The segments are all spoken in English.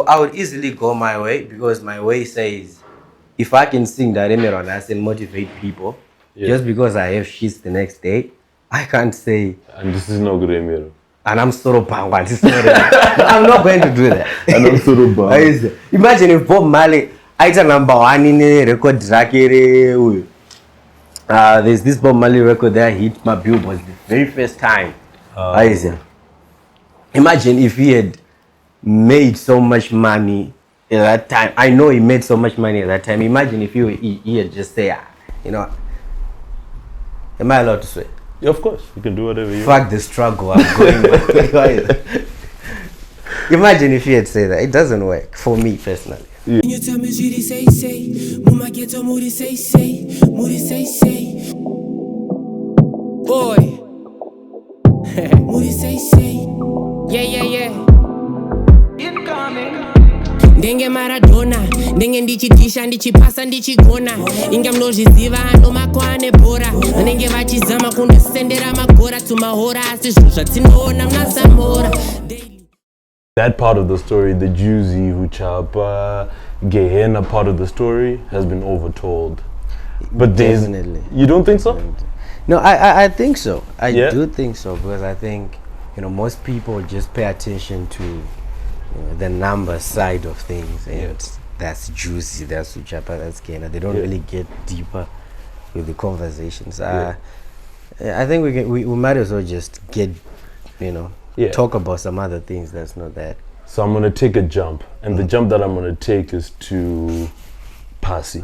I would easily go my way because my way says if I can sing that and motivate people, just because I have shits the next day, I can't say. And this is no good, Emiro. And I'm sort of bang. I'm not going to do that. And I'm sort of bang. Imagine if Bob Marley, I number one in a record there's this Bob Marley record that hit my billboards the very first time. Imagine if he had made so much money at that time. I know he made so much money at that time. Imagine if he had just say, am I allowed to say? Yeah, of course. You can do whatever you want. Fuck the struggle. I'm going Imagine if he had said that. It doesn't work for me personally. Yeah. You tell me say, Mama get to moody say, boy. Moody say, yeah. Incoming. Ndenge Maradona, ndenge ndichidisha, ndichipasa, ndichigona. Inga mnozviziva anomakwane bhora. Ndenge vachizama kundisendera magora tumahora asi zvinhu zvatinoona mnasamora. That part of the story, the Juicy, Huchapa, Gehenna part of the story has been overtold. But definitely. You don't think so? No, I think so. I do think so because I think, most people just pay attention to the number side of things, and that's Juicy, that's Huchapa, that's Gehenna. They don't really get deeper with the conversations. I think we might as well just get, talk about some other things that's not that. So I'm gonna take a jump, and the jump that I'm gonna take is to Pasi.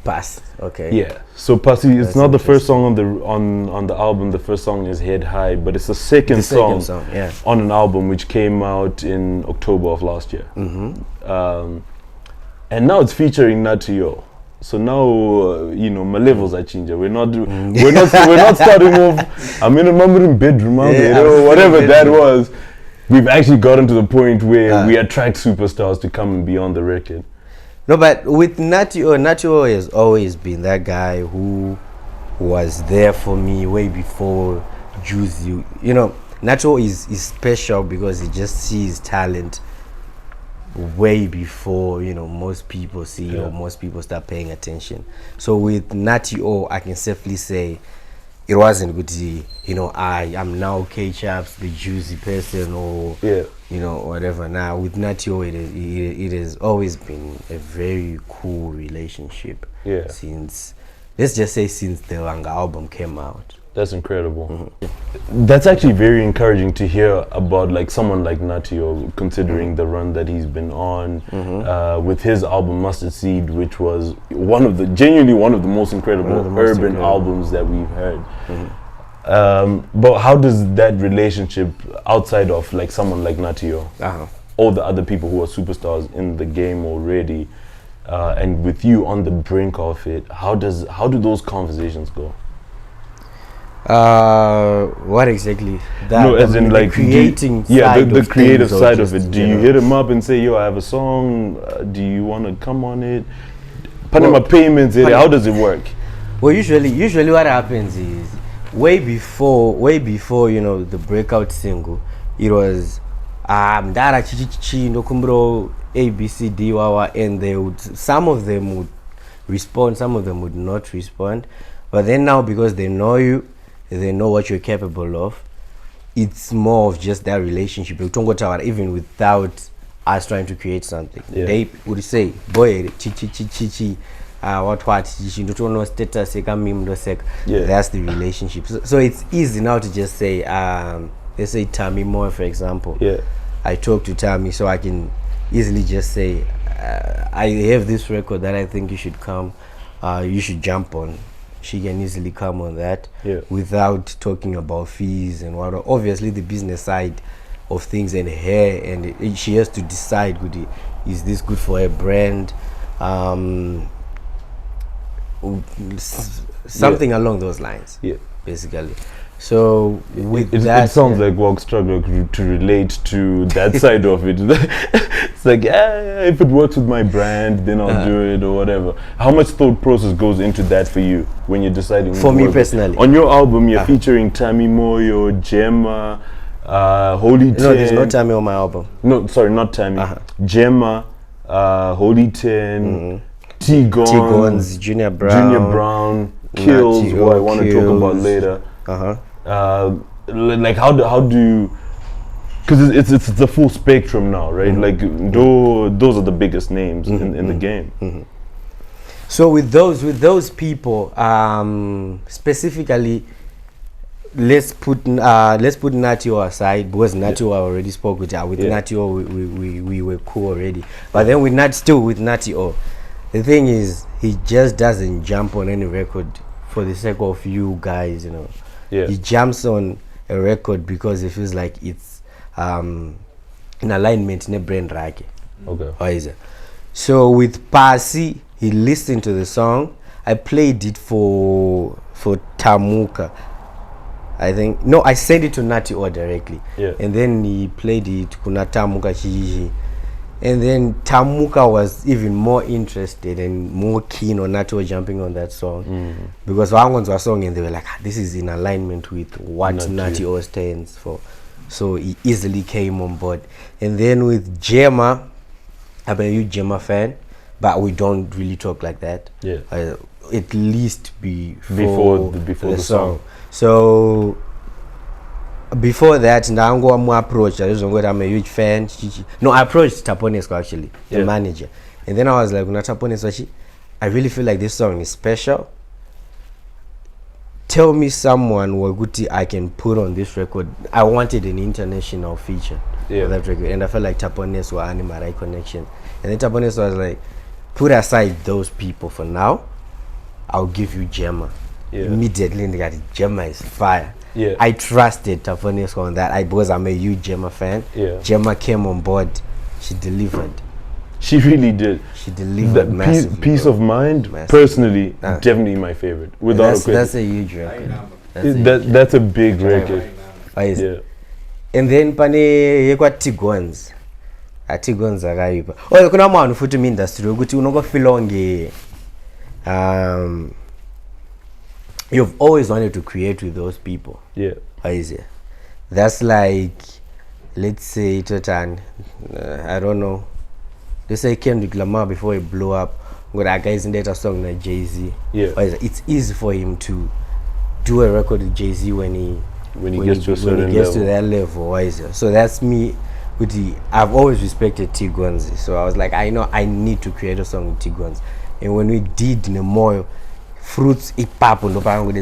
Pass, okay. Yeah. So Pasi, it's not the first song on the album. The first song is Head High, but it's the second song on an album which came out in October of last year. And now it's featuring Natio. So now my levels are changing. We're not starting off. I'm in a bedroom, whatever that was. We've actually gotten to the point where we attract superstars to come and be on the record. No, but with Natio has always been that guy who was there for me way before Juicy. Natio is special because he just sees talent way before most people see or most people start paying attention. So with Natio, I can safely say it wasn't good to I am now Chaps, the Juicy person, or whatever. Now with Natio, it has always been a very cool relationship since, let's just say, since the Langa album came out. That's incredible. That's actually very encouraging to hear about someone like Natio, considering the run that he's been on with his album Mustard Seed, which was genuinely one of the most incredible urban albums that we've heard. But how does that relationship, outside of someone like Natio, all the other people who are superstars in the game already, and with you on the brink of it, how do those conversations go? What exactly? As in creating the creative side of it. Do you hit him up and say, yo, I have a song, do you want to come on it? Panama payments, how does it work? Well, usually what happens is way before the breakout single, it was Dara Chichi Nokumbro ABCD Wawa, and some of them would respond, some of them would not respond. But then now, because they know you, they know what you're capable of, it's more of just that relationship. Even without us trying to create something, they would say, boy, chichi, what status, that's the relationship. So it's easy now to just say, let's say Tammy Moore, for example. I talk to Tammy, so I can easily just say, I have this record that I think you should come, you should jump on. She can easily come on that without talking about fees and what. Obviously, the business side of things and her, and she has to decide, is this good for her brand? Something along those lines, basically. So with that, it sounds like Walk struggle to relate to that side of it. It's if it works with my brand, then I'll do it or whatever. How much thought process goes into that for you when you're deciding? For me personally, on your album, you're featuring Tammy Moyo, Gemma, Holyten. No, there's no Tammy on my album. No, sorry, not Tammy. Gemma, Holyten, T-Gons, Junior Brown, Kills, who I want to talk about later. Like how do you? Because it's the full spectrum now, right? Like those are the biggest names in the game. So with those people, specifically, let's put Natio aside, because Natio I already spoke with her. With Natio we were cool already. But then with Natio, the thing is he just doesn't jump on any record for the sake of you guys, you know. Yeah. He jumps on a record because he feels like it's in alignment in a brain rake. Okay. So with Pasi, he listened to the song. I played it for Tamuka. I think I sent it to Natio directly. Yeah. And then he played it kuna Tamuka Chichi. And then Tamuka was even more interested and more keen on Natio jumping on that song. Because Wangons were song and they were like, this is in alignment with what Natio stands for. So he easily came on board. And then with Gemma, I'm a huge Gemma fan, but we don't really talk like that. Yeah. At least before the song. So before that, Ndango I'm approached. I'm a huge fan. No, I approached Taponesco actually, the manager, and then I was like, Taponesco, I really feel like this song is special. Tell me someone Waguti I can put on this record. I wanted an international feature for that record, and I felt like Taponesco or Animarai connection. And then Taponesco was like, put aside those people for now. I'll give you Gemma. Immediately, and they got Gemma is fire. I trusted Taponesco on that because I'm a huge Gemma fan. Gemma came on board. She delivered. She really did. She delivered massively. Peace of Mind, personally, definitely my favorite. Without a question. That's a huge record. That's a big record. And then pane yekwa T-Gons. T-Gons akaipa. Oh, kuna manu futhi mu industry ukuthi unokofila nge you've always wanted to create with those people. That's like, let's say Totan, I don't know. Let's say Kendrick Lamar before he blew up. That guy isn't that a song like Jay-Z. It's easy for him to do a record with Jay-Z when he gets to that level. So that's me. I've always respected T-Gons. So I was like, I know I need to create a song with T-Gons. And when we did Nemoyo, Fruits Ipapo ndo pangu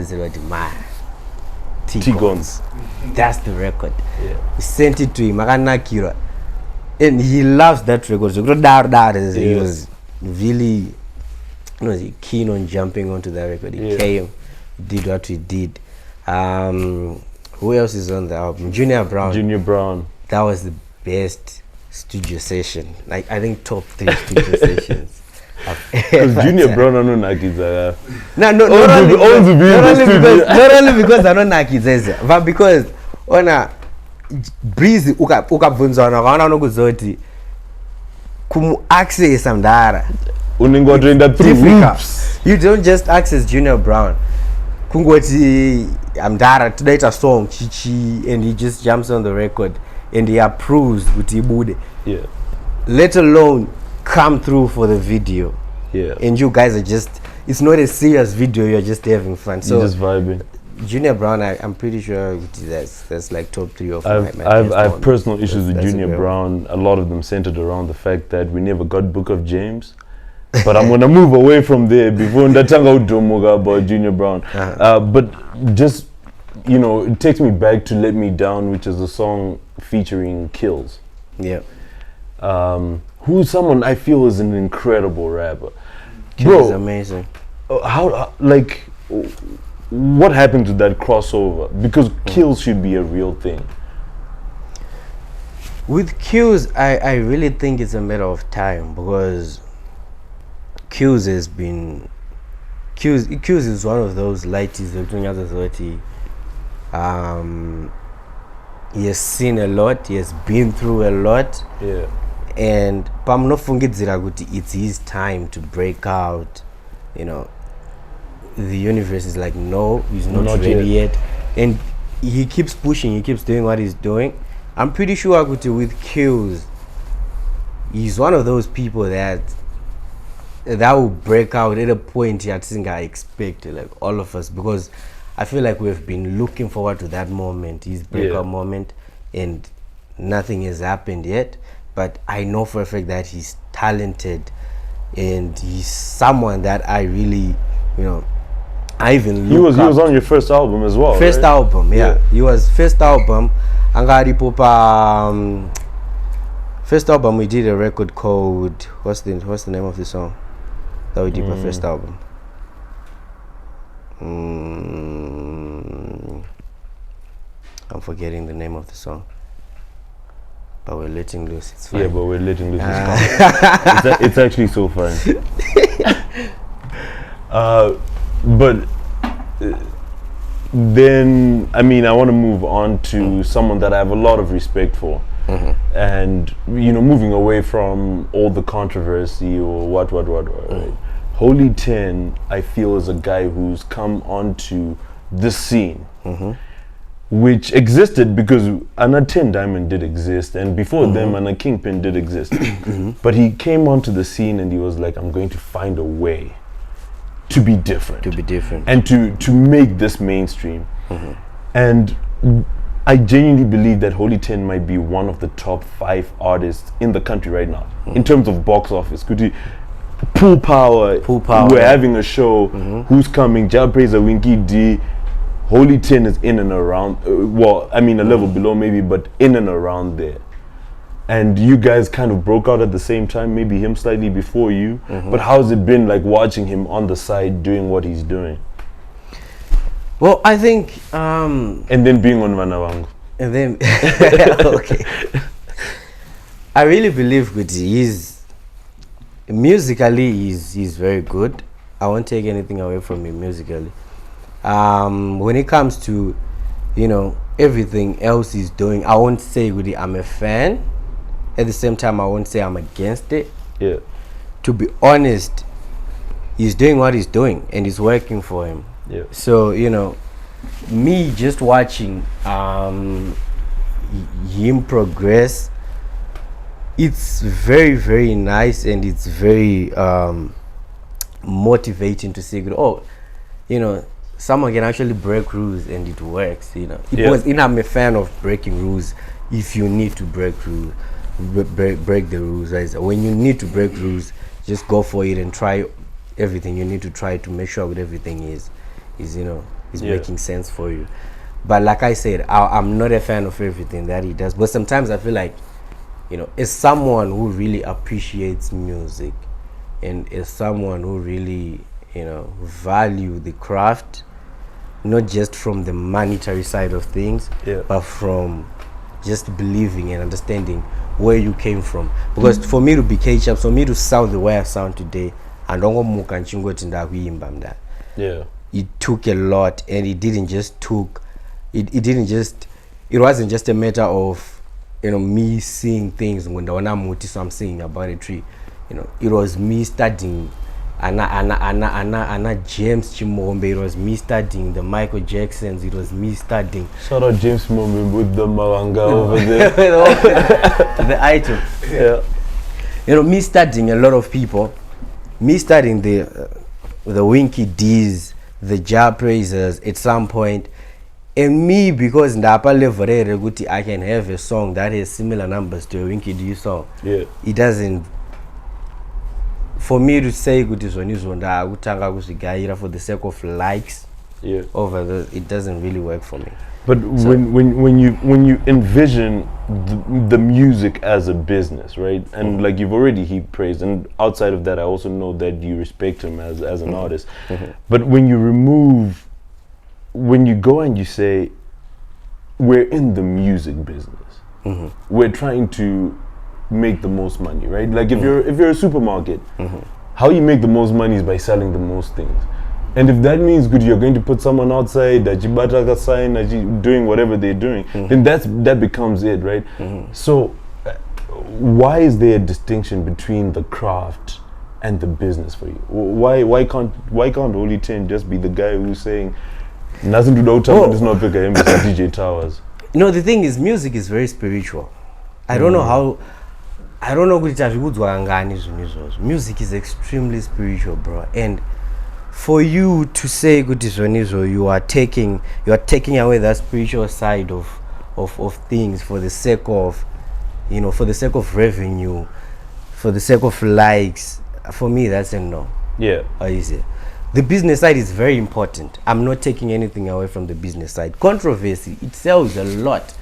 T-Gons. That's the record. We sent it to him. And he loves that record. So he was really keen on jumping onto that record. He came, did what he did. Who else is on the album? Junior Brown. That was the best studio session. Like, I think top 3 studio sessions. Because Junior Brown are not Nakiza. Not only because I don't Nakiza, but because breezy ukabvunza wakaona nokuzoti kumu access amdara unengoenda through hoops. You don't just access Junior Brown kungoti amdara todaita song chichi and he just jumps on the record and he approves kuti ibude, let alone come through for the video, and you guys are just, it's not a serious video, you're just having fun, so you're just vibing. Junior Brown, I'm pretty sure that's like top 3 of I've personal issues with Junior Brown. A lot of them centered around the fact that we never got Book of James. But I'm gonna move away from there before ndatanga udomoga about Junior Brown. But just, it takes me back to Let Me Down, which is a song featuring Kills. Who's someone I feel is an incredible rapper. Kills is amazing. What happened to that crossover? Because Kills should be a real thing. With Kills, I really think it's a matter of time, because Kills is one of those lighties he has seen a lot, he has been through a lot. And it's his time to break out, The universe is like, no, he's not ready yet. And he keeps pushing, he keeps doing what he's doing. I'm pretty sure with Kills, he's one of those people that will break out at a point I think I expect, like all of us, because I feel like we've been looking forward to that moment, his breakout moment, and nothing has happened yet. But I know for a fact that he's talented, and he's someone that I really, I even he was on your first album as well. First right? album, yeah. He was first album. Angari Popa. First album we did a record called what's the name of the song that we did for first album? I'm forgetting the name of the song. But we're letting loose. It's fine. Yeah, but we're letting loose. It's actually so fun. But then, I mean, I want to move on to someone that I have a lot of respect for. And, moving away from all the controversy or what, right? Holyten, I feel, is a guy who's come onto the scene, which existed because Anna 10 Diamond did exist, and before them, Anna Kingpin did exist. But he came onto the scene and he was like, I'm going to find a way to be different. And to make this mainstream. And I genuinely believe that Holyten might be one of the top 5 artists in the country right now in terms of box office. Could he Pool Power? We're having a show. Who's coming? Jailbreaker, Winky D. Holyten is in and around. Well, I mean a level below maybe, but in and around there. And you guys kind of broke out at the same time. Maybe him slightly before you. But how's it been like watching him on the side doing what he's doing? Well, I think and then being on Manawangu. And then okay. I really believe he's musically he's very good. I won't take anything away from him musically. When it comes to everything else he's doing, I won't say I'm a fan. At the same time, I won't say I'm against it. Yeah. To be honest, he's doing what he's doing and it's working for him. Yeah. So, me just watching him progress, it's very, very nice, and it's very motivating to see, someone can actually break rules and it works, Because I'm a fan of breaking rules. If you need to break rules, break the rules, right? So when you need to break rules, just go for it and try everything you need to try to make sure that everything is making sense for you. But like I said, I'm not a fan of everything that he does, but sometimes I feel like as someone who really appreciates music and as someone who really value the craft, not just from the monetary side of things, but from just believing and understanding where you came from. Because for me to be Chaps, for me to sound the way I sound today, and it took a lot, and it wasn't just a matter of me seeing things when I'm singing about a tree. It was me studying Anna James Chimombe, it was me studying the Michael Jacksons, it was me studying. Shout out James Chimombe with the Mawanga over there. The item. Yeah. Me studying a lot of people, me studying the Winky D's, the Jailbreakers at some point, and me, because I can have a song that has similar numbers to a Winky D song. Yeah. It doesn't. For me to say for the sake of likes, over it doesn't really work for me. But so when you envision the music as a business, right? And like you've already heaped praise, and outside of that, I also know that you respect him as an artist. But when you go and you say, we're in the music business, we're trying to make the most money, right? Like if you're a supermarket, how you make the most money is by selling the most things. And if that means you're going to put someone outside that you sign, that you doing whatever they're doing, then that becomes it, right? So why is there a distinction between the craft and the business for you? Why can't Holyten just be the guy who's saying, Nothing to do with it's not big DJ Towers. You know, the thing is, music is very spiritual. I don't know how. I don't know music is extremely spiritual, bro. And for you to say you are taking away that spiritual side of things for the sake of, you know, for the sake of revenue, for the sake of likes. For me, that's a no. Yeah. How is it? The business side is very important. I'm not taking anything away from the business side. Controversy, it sells a lot,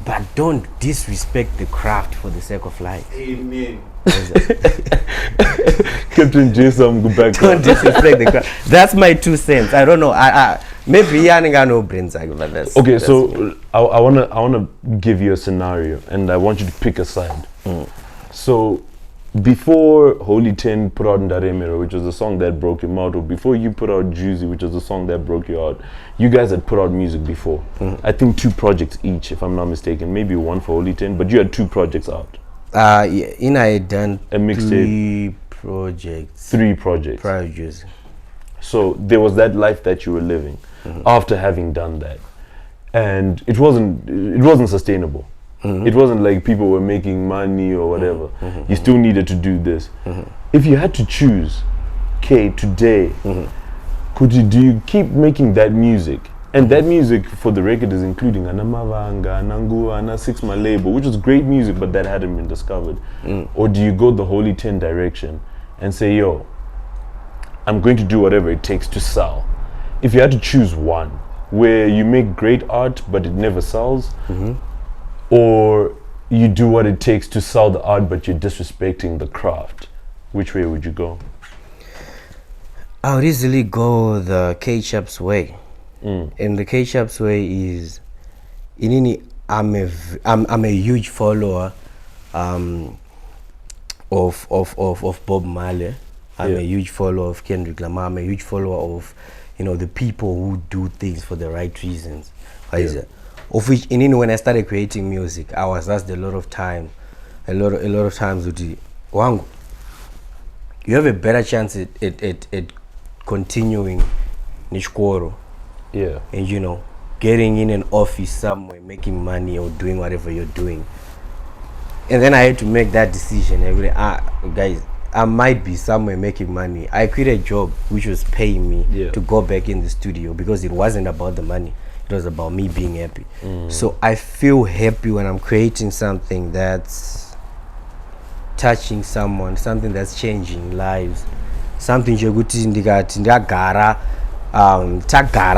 but don't disrespect the craft for the sake of likes. Amen. Captain Jaysome, go back. Don't disrespect the craft. That's my 2 cents. I don't know. Maybe Yannick no brains, but that's okay. That's so I wanna give you a scenario, and I want you to pick a side. So before Holyten put out Ndaremero, which was the song that broke him out, or before you put out Juicy, which was the song that broke you out, you guys had put out music before. I think 2 projects each, if I'm not mistaken. Maybe 1 for Holyten, but you had 2 projects out. I had done a mixtape. 3 projects. Projects. So there was that life that you were living after having done that, and it wasn't sustainable. It wasn't like people were making money or whatever. You still needed to do this. If you had to choose, today, do you keep making that music? And that music, for the record, is including Anamavanga, Nangu, Ana 6 My label, which was great music, but that hadn't been discovered. Or do you go the Holyten direction and say, yo, I'm going to do whatever it takes to sell? If you had to choose one, where you make great art, but it never sells, or you do what it takes to sell the art, but you're disrespecting the craft, which way would you go? I would easily go the Chaps way. And the Chaps way is, I'm a huge follower of Bob Marley. I'm a huge follower of Kendrick Lamar. I'm a huge follower of, you know, the people who do things for the right reasons. Of which, when I started creating music, I was asked a lot of times with the Wangu, you have a better chance at continuing Nishkoro. Yeah. And, you know, getting in an office somewhere, making money or doing whatever you're doing. And then I had to make that decision. Guys, I might be somewhere making money. I quit a job which was paying me to go back in the studio, because it wasn't about the money. It was about me being happy. So I feel happy when I'm creating something that's touching someone, something that's changing lives, something Tagara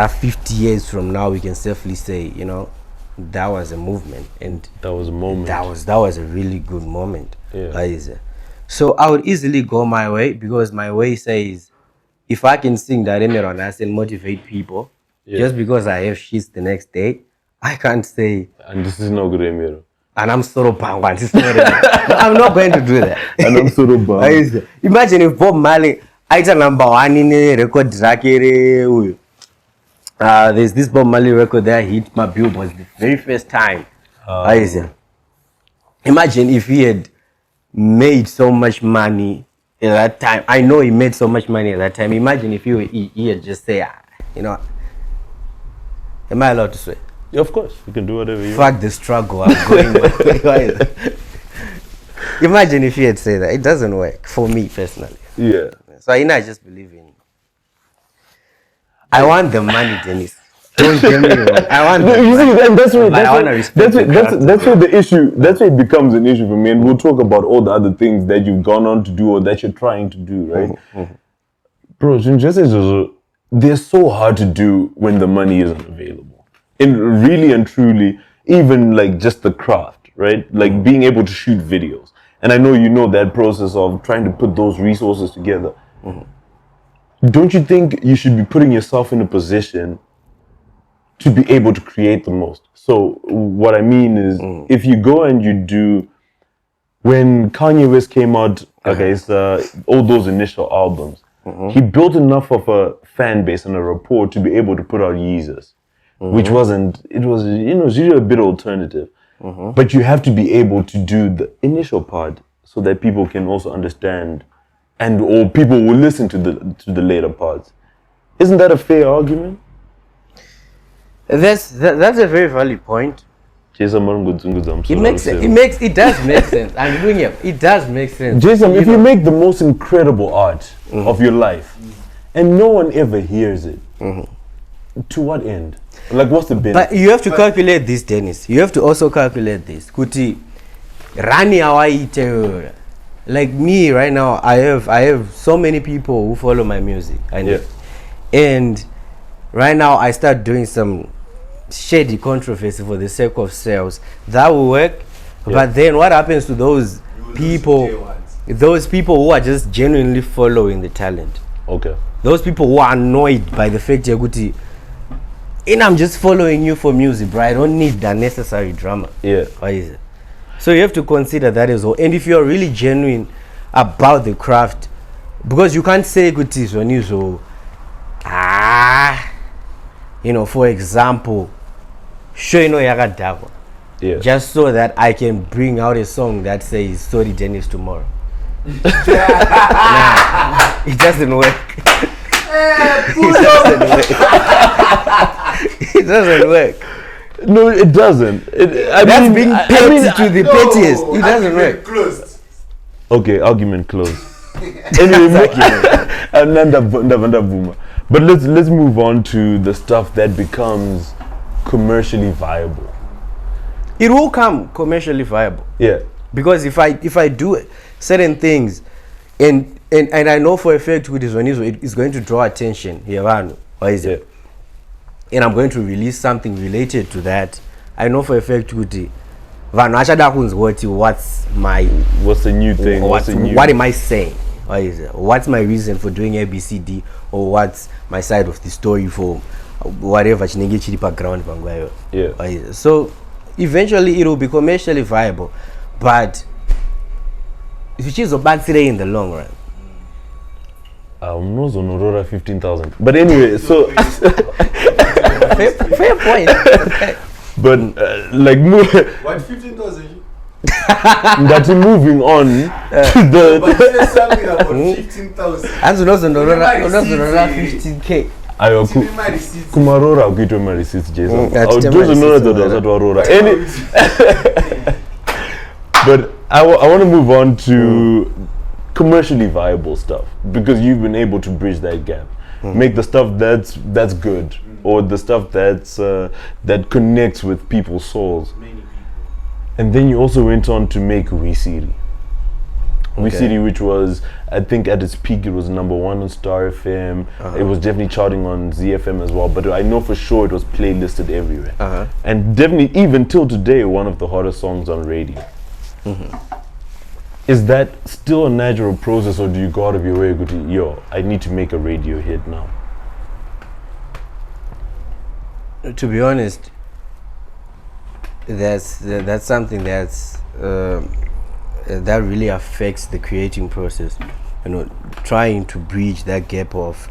50 years from now, we can safely say, you know, that was a movement, and that was a moment. That was a really good moment. So I would easily go my way, because my way says, if I can sing that Emeronas and motivate people, just because I have shits the next day, I can't say, and this is no good Emero, and I'm sort of bang. I'm not going to do that. And I'm sort of bang. Imagine if Bob Marley, it's a number 1 in a record there's this Bob Marley record that hit my billboards the very first time. Imagine if he had made so much money at that time. I know he made so much money at that time. Imagine if he had just say, you know, am I allowed to say? Yeah, of course. You can do whatever you want. Fuck the struggle, I'm going with. Imagine if he had said that. It doesn't work for me personally. Yeah. So I just believe in. I want the money, Dennis. Don't get me wrong. I want. That's where the issue. That's where it becomes an issue for me. And we'll talk about all the other things that you've gone on to do or that you're trying to do, right? Bro, they're so hard to do when the money isn't available. And really and truly, even like just the craft, right? Like being able to shoot videos. And I know you know that process of trying to put those resources together. Don't you think you should be putting yourself in a position to be able to create the most? So what I mean is, if you go and you do, when Kanye West came out, all those initial albums, he built enough of a fan base and a rapport to be able to put out Yeezus, which it was usually a bit alternative. But you have to be able to do the initial part so that people can also understand, or people will listen to the later parts. Isn't that a fair argument? That's a very valid point. It does make sense. I'm doing it. It does make sense. Jaysome, if you make the most incredible art of your life and no one ever hears it, to what end? Like, what's the benefit? But you have to calculate this, Dennis. You have to also calculate this. Kuti Rani Hawaii. Like me right now, I have so many people who follow my music. And right now I start doing some shady controversy for the sake of sales. That will work. But then what happens to those people who are just genuinely following the talent? Okay. Those people who are annoyed by the fact Yaguti, and I'm just following you for music, bro. I don't need that necessary drama. Yeah. Why is it? So you have to consider that as well. And if you're really genuine about the craft, because you can't say Guti when you so for example, just so that I can bring out a song that says sorry Dennis tomorrow. Nah, it doesn't work. It doesn't work. No, it doesn't. That's being petty to the pettiest. It doesn't work. Closed. Okay, argument closed. Anyway, but let's move on to the stuff that becomes commercially viable. It will come commercially viable. Yeah. Because if I do certain things, and I know for a fact with this one it's going to draw attention here, why is it? And I'm going to release something related to that. I know for a fact what's the new thing? What am I saying? Why is it? What's my reason for doing ABCD, or what's my side of the story for whatever background? Yeah. So eventually it will be commercially viable, but which is a bad today in the long run. I'm not Aurora 15,000. But anyway, so fair point. But like what 15,000? That's moving on to the. But you said something about 15,000. And Aurora 15K. Ayo kumarora ukitwa my receipts Jaysome. Aurora. But I want to move on to commercially viable stuff, because you've been able to bridge that gap, make the stuff that's good, or the stuff that's that connects with people's souls. And then you also went on to make Wisiri. Wisiri, which was, I think at its peak, it was #1 on Star FM. It was definitely charting on ZFM as well, but I know for sure it was playlisted everywhere. And definitely, even till today, one of the hottest songs on radio. Is that still a natural process, or do you go out of your way and go to, I need to make a radio hit now? To be honest, that's something that's that really affects the creating process. Trying to bridge that gap of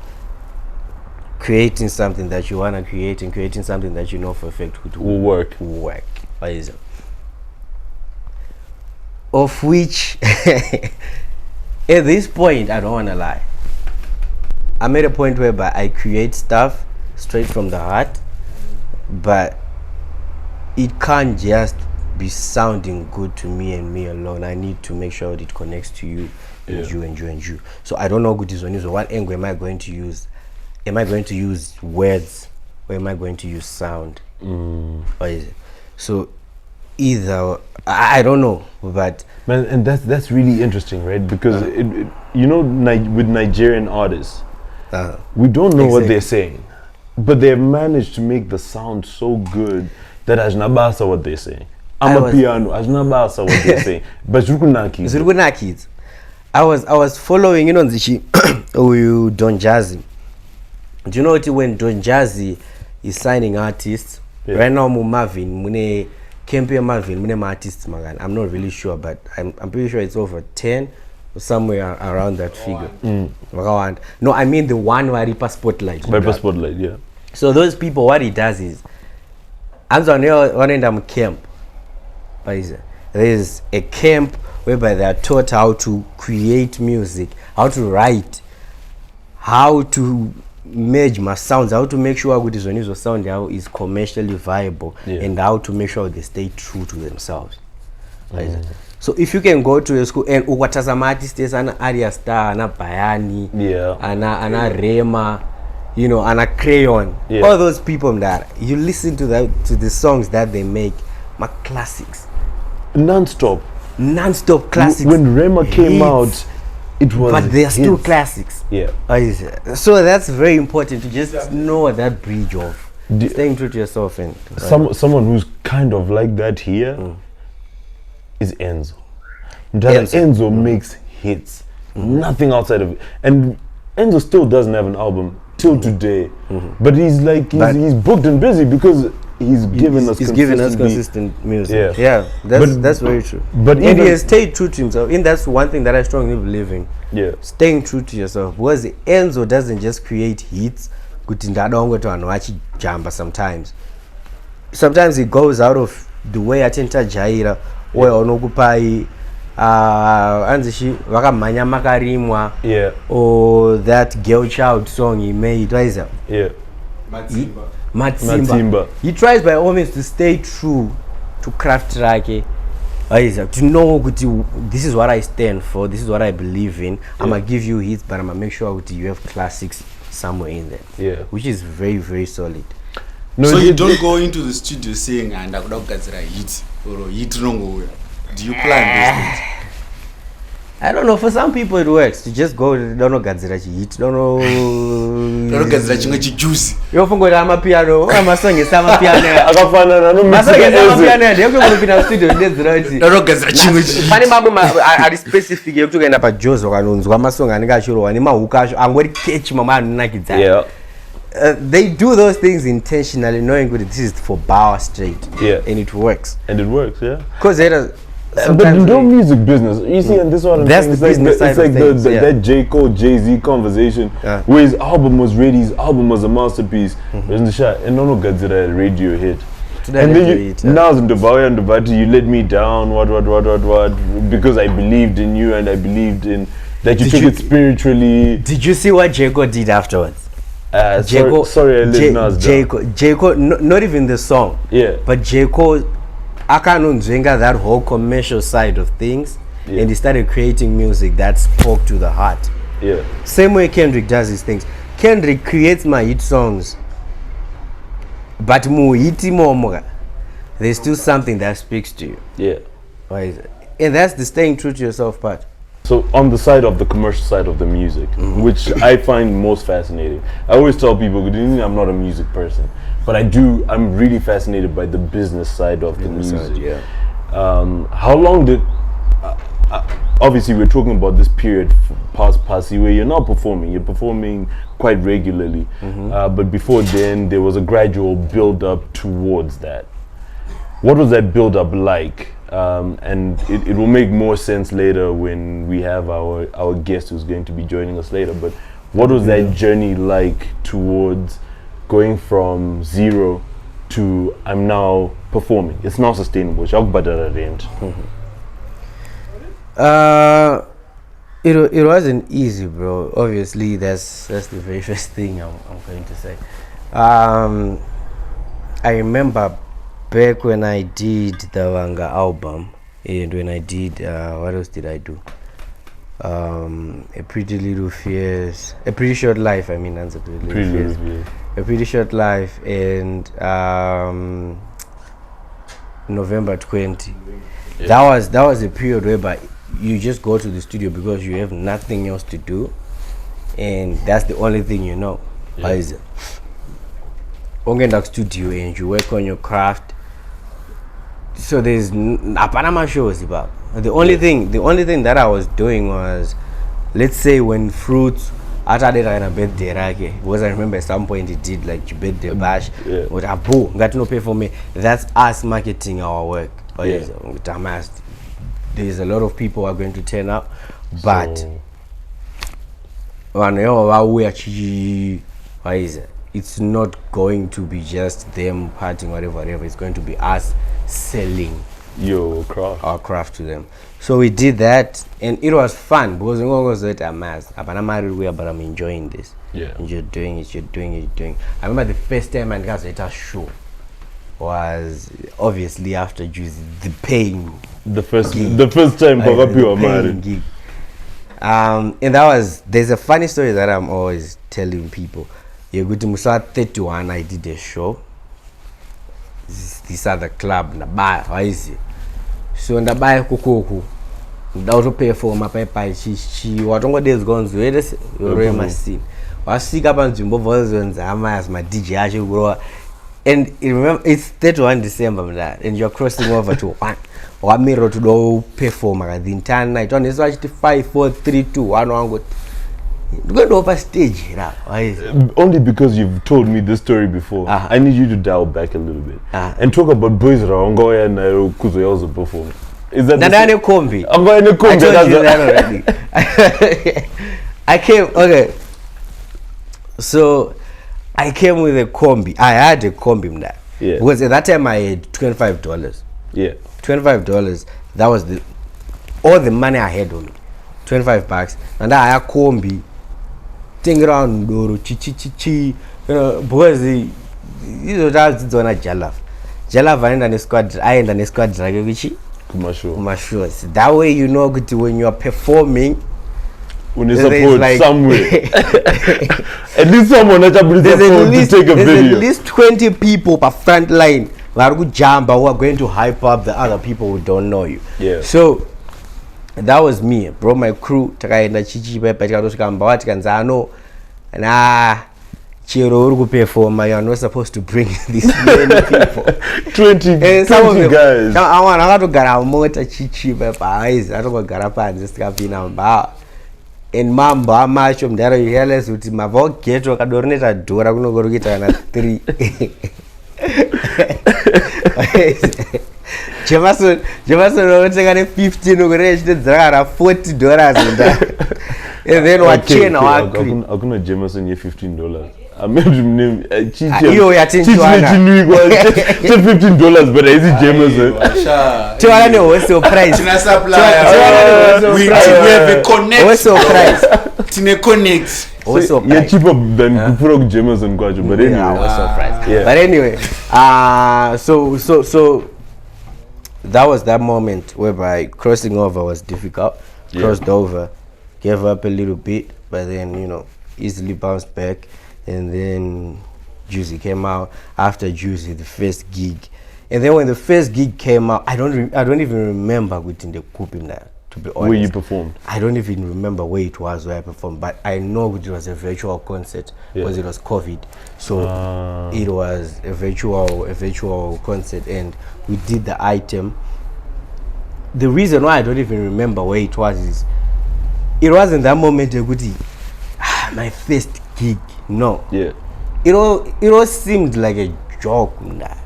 creating something that you want to create and creating something that you know for a fact will work. Why is it? Of which, at this point, I don't want to lie. I'm at a point whereby I create stuff straight from the heart, but it can't just be sounding good to me and me alone. I need to make sure it connects to you and you and you and you. So I don't know what is on you. So what angle am I going to use? Am I going to use words, or am I going to use sound? Or is it? So either, I don't know, but man, and that's really interesting, right? Because with Nigerian artists, we don't know what they're saying, but they've managed to make the sound so good that ajnabasa what they're saying. I'm a piano, ajnabasa what they're saying. But Zurgunakis. I was following, Zichi Don Jazzy. Do you know what, when Don Jazzy is signing artists? Right now, Marvin, Mune Kempe Marvin, Mune artists Magan. I'm not really sure, but I'm pretty sure it's over 10 or somewhere around that figure. No, I mean the one where he spotlight. Spotlight, yeah. So those people, what he does is, I'm one in them camp. There's a camp whereby they are taught how to create music, how to write, how to merge my sounds, how to make sure good is sound how is commercially viable, and how to make sure they stay true to themselves. So if you can go to a school and ukatazama artists ana Arya Star, ana Bayani, ana Rema, you know, ana Crayon, all those people that you listen to the songs that they make, my classics, non-stop classics. When Rema came out, it was, but they are still classics. So that's very important to just know that bridge of staying true to yourself. And someone who's kind of like that here is Enzo. Enzo makes hits, nothing outside of it. And Enzo still doesn't have an album till today, but he's booked and busy because he's given us consistent music. That's very true. But and he has stayed true to himself, and that's one thing that I strongly believe in. Staying true to yourself, because Enzo doesn't just create hits. Sometimes he goes out of the way Tatenda Jaira or onokupai anzishi vakamhanya makarimwa, or that girl child song he made, Matsimba. He tries by all means to stay true to craft rake, to know this is what I stand for, this is what I believe in. I'm gonna give you hits, but I'm gonna make sure you have classics somewhere in there, which is very, very solid. So you don't go into the studio saying and I don't get hit or hit wrong. Do you plan those things? I don't know, for some people it works to just go, don't know gadzira hit, don't know gadzira chimwe chijuice. Yofungoira amapiano, amasongesa amapiano. Akafanana masongesa amapiano ndiyeko kupinda studio ndedzira kuti don't know gadzira chimwe pane mamwe ari specific yekutokaenda paJozo kanonzwa amasonga anenge achirova nemahuka acho angori catch mamwe anonakidza. They do those things intentionally, knowing that this is for bar straight, and it works. Because but no music business, you see, and this is what I'm saying. That's the business side of things. That J. Cole, Jay-Z conversation, where his album was ready, his album was a masterpiece, and no Godzilla radio hit. And then now in Dubai and Dubai, you let me down, what, because I believed in you and I believed in that you took it spiritually. Did you see what J. Cole did afterwards? Sorry, I let Nas down. J. Cole, not even the song, but J. Cole, akanonzvenga that whole commercial side of things, and he started creating music that spoke to the heart. Same way Kendrick does his things. Kendrick creates my hit songs, but there's still something that speaks to you. And that's the staying true to yourself part. So on the side of the commercial side of the music, which I find most fascinating, I always tell people, I'm not a music person, but I'm really fascinated by the business side of the music. How long did, obviously we're talking about this period past where you're not performing, you're performing quite regularly, but before then there was a gradual build up towards that. What was that build up like? And it will make more sense later when we have our guest who's going to be joining us later, but what was that journey like towards going from zero to I'm now performing? It's not sustainable. It wasn't easy, bro. Obviously, that's the very first thing I'm going to say. I remember back when I did the Wanga album, and when I did what else did I do? A Pretty Little Fears, A Pretty Short Life. I mean, that's A Pretty Little Fears. A Pretty Short Life, and November 20. That was a period whereby you just go to the studio because you have nothing else to do, and that's the only thing you know. Ongenda studio and you work on your craft. So there's apana shows about. The only thing that I was doing was, let's say when Fruits after that I birthday rake, because I remember at some point he did like birthday bash, but abu got no pay for me. That's us marketing our work. There's a lot of people who are going to turn up, but it's not going to be just them partying whatever. It's going to be us selling your craft. our craft to them. So we did that, and it was fun because we was at a mass. But I'm enjoying this. Yeah. And you're doing it. I remember the first time I got at a show was obviously after Juicy, the pain. The first time the were married. gig. And that was, there's a funny story that I'm always telling people. You go to Musa 31, I did a show. These are the club, Nabaya, why is it? So Nabaya Kukuku, without pay for my paper, she what on days gone to it, you're my scene. I see up on Jumbo Voices, I'm as my DJ, as you grow. And remember, it's 31 December, and you're crossing over to one mirror to do perform the entire night. On this watch 5, 4, 3, 2, 1, go. Going over stage, why is it? Only because you've told me this story before. I need you to dial back a little bit and talk about boys around and Kuzo also perform. Is that Nana Kombi? I'm going to I told you that already. I came, okay. So I came with a combi. I had a combi there. Yeah. Because at that time I had $25. Yeah. $25. That was all the money I had on me. $25. And I had a combi. Thing around chi. Because these are that's on a Jalaf. Jalaf I end a squad drag commercial. That way you know when you are performing. When you support like somewhere. At least someone that to take a video. There's at least 20 people per front line who are going to hype up the other people who don't know you. Yeah. So that was me, bro. My crew, you're not supposed to bring this many people. 20 guys. I want to get a motor chichi, but I don't get up and just have been in Mamba match of there you realize with my vote get or donate a door. I'm going to get another 3. Jemason taking 15 there are $40 in that. And then what chain or I'm gonna Jemason you $15. I made him name you are $15, but is it Jameson? What's your price? We have a connect. What's your price? Tine connect. What's your price? You're cheaper than Purok Jameson, but anyway. What's your price? Yeah. But anyway, so that was that moment whereby crossing over was difficult. Yeah. Crossed over, gave up a little bit, but then easily bounced back. And then Juicy came out. After Juicy, the first gig, and then when the first gig came out, I don't even remember within the group in there, to be honest. Where you performed? I don't even remember where it was where I performed, but I know it was a virtual concert because it was COVID, so it was a virtual concert, and we did the item. The reason why I don't even remember where it was is it wasn't that moment my first gig. No. Yeah. It all seemed like a joke. I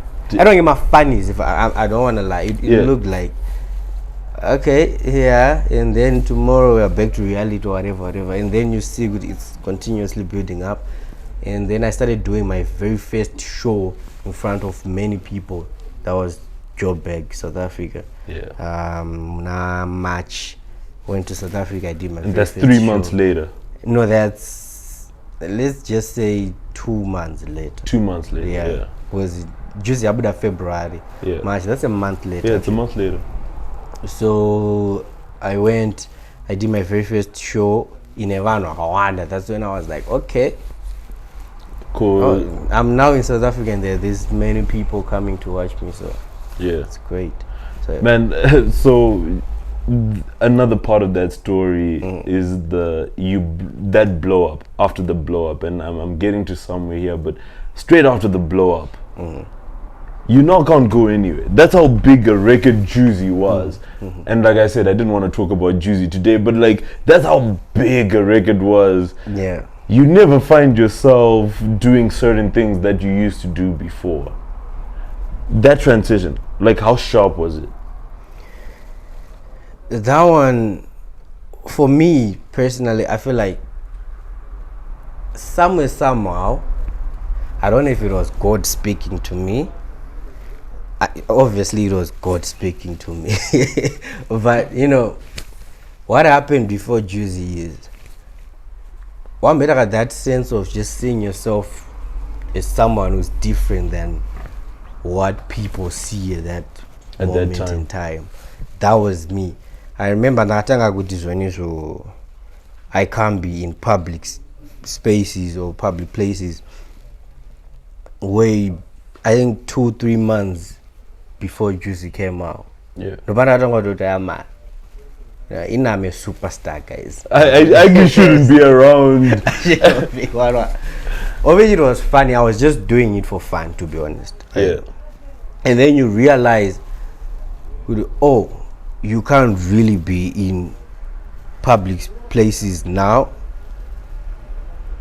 don't get my funnies if I don't want to lie. It looked like okay, yeah, and then tomorrow we are back to reality or whatever, and then you see it's continuously building up, and then I started doing my very first show in front of many people. That was Joburg, South Africa. Yeah. March went to South Africa. I did my. And that's 3 months later. No, that's. Let's just say 2 months later. 2 months later. Yeah. Was just about February. Yeah. March. That's a month later. Yeah, it's a month later. So I did my very first show in Evano, Rwanda. That's when I was like, okay. Cool. I'm now in South Africa and there's many people coming to watch me, so yeah, it's great. So, man, so another part of that story is that blow up, after the blow up, and I'm getting to somewhere here, but straight after the blow up, you now can't go anywhere. That's how big a record Juicy was. And like I said, I didn't want to talk about Juicy today, but like that's how big a record was. Yeah. You never find yourself doing certain things that you used to do before. That transition, like how sharp was it? That one, for me personally, I feel like somehow, I don't know if it was God speaking to me, obviously it was God speaking to me. But you know, what happened before Juicy is one better at that sense of just seeing yourself as someone who's different than what people see at that moment in time. That was me. I remember Natanga Gwatidzo, I can't be in public spaces or public places where I think 2-3 months before Juicy came out. Yeah. Nobody don't go to that man. I'm a superstar, guys. I shouldn't be around. Obviously, it was funny. I was just doing it for fun, to be honest. Yeah. And then you realize, oh, you can't really be in public places now,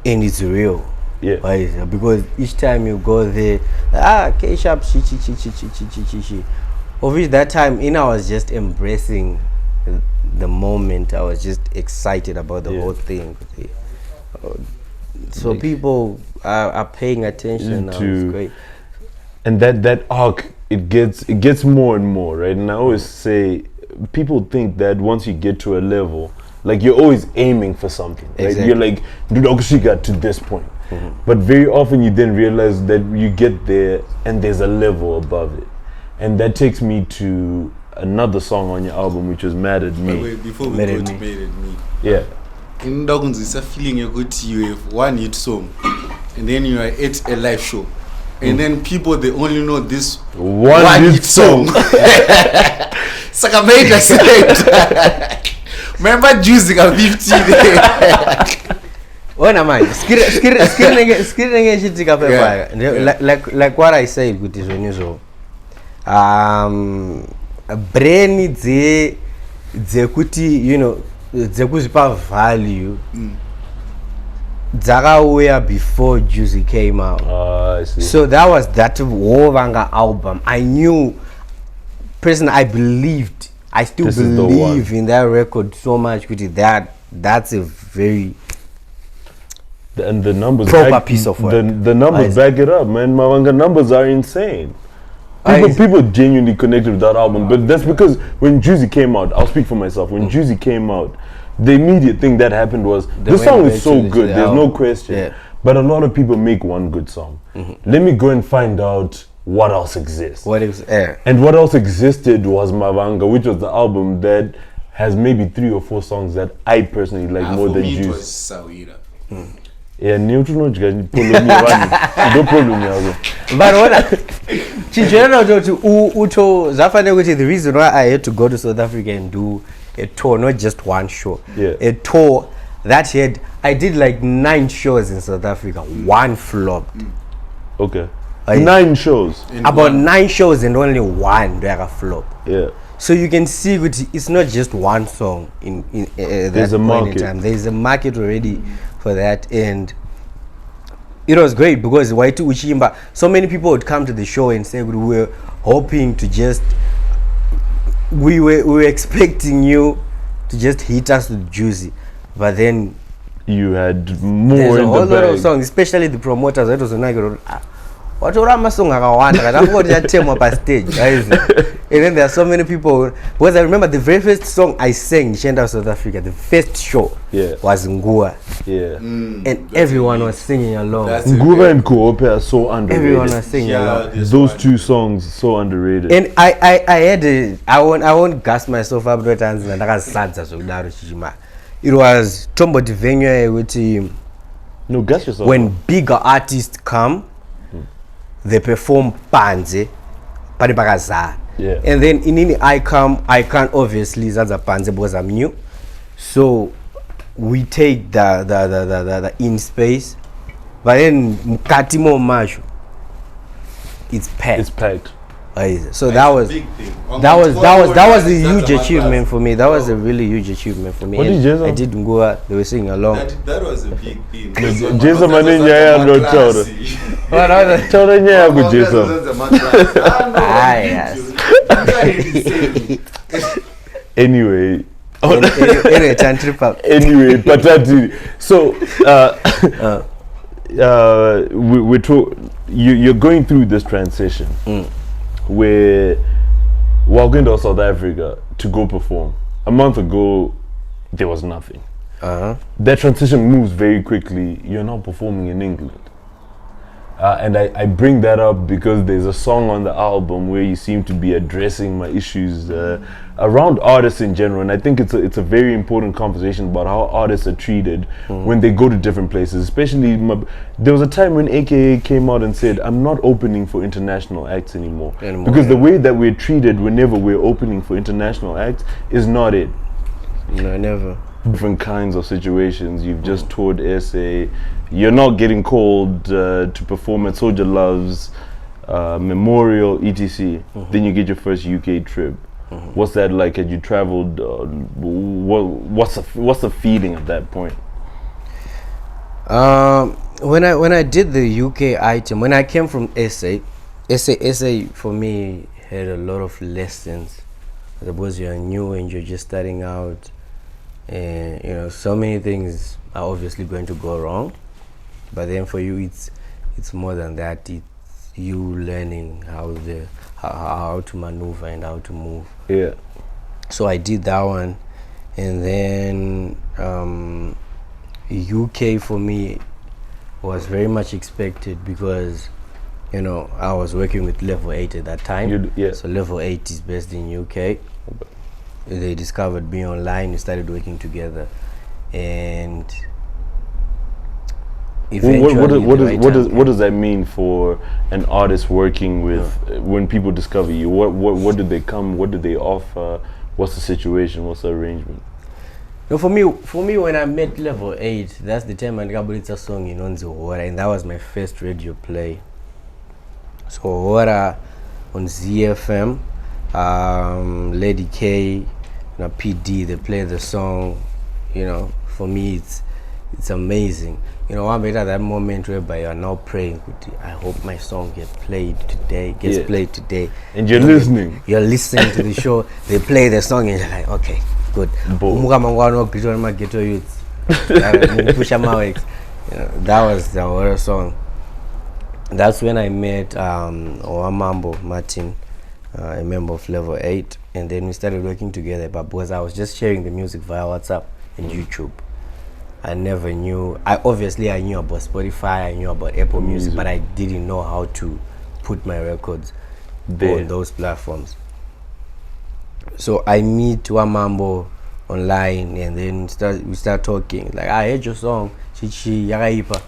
and it's real. Yeah. Because each time you go there, Chaps, obviously that time, I was just embracing the moment. I was just excited about the whole thing. So like, people are paying attention now. It's great. And that arc, it gets more and more, right? And I always say, people think that once you get to a level, like you're always aiming for something. Right? Exactly. You're like, dude, she got to this point. But very often you then realize that you get there and there's a level above it. And that takes me to another song on your album, which was Mad at Me. Wait, before we go to Mad at Me. Yeah. In Doggins, it's a feeling you go to, you have one hit song, and then you are at a live show. And then people, they only know this one hit song. Saka made a set. Remember Juicy got 15 there. Oh no man, like what I said with this one, so brain kuti, you know, dzekuzipa value dzakauya before Juicy came out. I see. So that was that Wovanga album. I knew, personally, I believed, I still believe in that record so much. That's a very and the numbers proper piece of work. The numbers back it up, man. Mawanga numbers are insane. People genuinely connected with that album, but that's because when Juicy came out, I'll speak for myself. When Juicy came out, the immediate thing that happened was this song is so good. There's no question. Yeah. But a lot of people make one good song. Let me go and find out what else exists. And what else existed was Mavanga, which was the album that has maybe 3 or 4 songs that I personally like more than Juicy. It was Sawira. Yeah, neutral no problem. But what the reason why I had to go to South Africa and do a tour, not just one show, a tour that I did like 9 shows in South Africa. 1 flopped. Okay. 9 shows. About 9 shows and only 1 that flop. Yeah. So you can see it's not just one song in there's a market. In time. There's a market already for that, and it was great because Waitu Uchimba, so many people would come to the show and say we were hoping to just we were expecting you to just hit us with Juicy, but then you had more there's in a whole the lot bag. of songs, especially the promoters. That was a nice. What song stage, and then there are so many people, because I remember the very first song I sang in Shenda, South Africa, the first show was Ngua. And everyone was singing along. Ngua and Koope are so underrated. Everyone was singing along. Those 2 songs so underrated. And I won't gas myself up. It was Tombo Divenue with no, gas yourself when bigger artists come, they perform panze, and then in I can't obviously that's a panze because I'm new, so we take the in space, but then Mukatimo Mashu, it's packed. So that was a huge achievement for me. That was a really huge achievement for me. What did Jaysome? I did Ngua, they were singing along. That was a big thing. Jaysome manenya no choro. Choro nya go Jaysome. Anyway, anyway, patati. So you're going through this transition. where while going to South Africa to go perform. A month ago, there was nothing. That transition moves very quickly. You're now performing in England. And I bring that up because there's a song on the album where you seem to be addressing my issues around artists in general, and I think it's a very important conversation about how artists are treated when they go to different places. Especially, there was a time when AKA came out and said, "I'm not opening for international acts anymore because the way that we're treated whenever we're opening for international acts is not it." No, never. Different kinds of situations. You've just toured SA. You're not getting called to perform at Soldier Love's Memorial, etc. Then you get your first UK trip. What's that like? Had you traveled? What's the feeling at that point? When I did the UK item, when I came from SA for me had a lot of lessons. Suppose you're new and you're just starting out, and you know so many things are obviously going to go wrong. But then for you, it's more than that. It's you learning how to maneuver and how to move. Yeah. So I did that one, and then UK for me was very much expected because you know I was working with Level 8 at that time. So Level 8 is based in UK. They discovered me online. We started working together, and what does that mean for an artist working with when people discover you? What did they come? What did they offer? What's the situation? What's the arrangement? No, for me, when I met Level 8, that's the time I got a song in Enzo, and that was my first radio play. So Hora on ZFM, Lady K, PD, they play the song. You know, for me, it's amazing. You know, I'm at that moment whereby you're now praying, I hope my song gets played today. And you're listening. You're listening to the show, they play the song and you're like, okay, good. That was the horror song. That's when I met Owamambo Martin, a member of Level 8, and then we started working together. But because I was just sharing the music via WhatsApp and YouTube, I never knew. I knew about Spotify, I knew about Apple Music, but I didn't know how to put my records on those platforms. So I meet Wamambo online, and then we start talking. Like, I heard your song, Chichi Yaraipa.